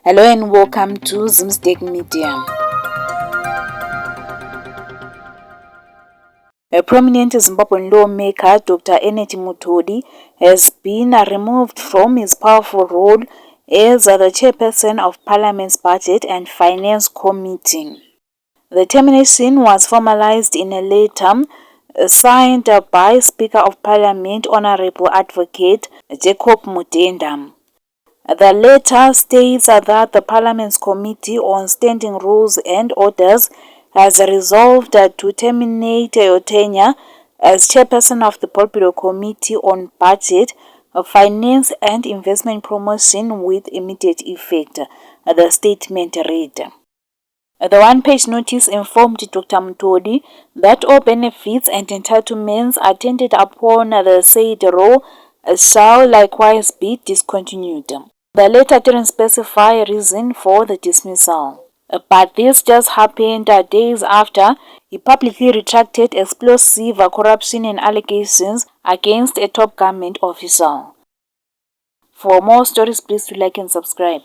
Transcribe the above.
Hello and welcome to Zimstek Media. A prominent Zimbabwean lawmaker, Dr. Ennett Mutodi, has been removed from his powerful role as the chairperson of Parliament's Budget and Finance Committee. The termination was formalized in a letter signed by Speaker of Parliament Honorable Advocate Jacob Mutenda. The letter states that the Parliament's Committee on Standing Rules and Orders has resolved to terminate your tenure as chairperson of the Politburo Committee on Budget, Finance and Investment Promotion with immediate effect, the statement read. The one-page notice informed Dr. Mutodi that all benefits and entitlements attended upon the said role shall likewise be discontinued. The letter didn't specify a reason for the dismissal, but this just happened days after he publicly retracted explosive corruption and allegations against a top government official. For more stories, please like and subscribe.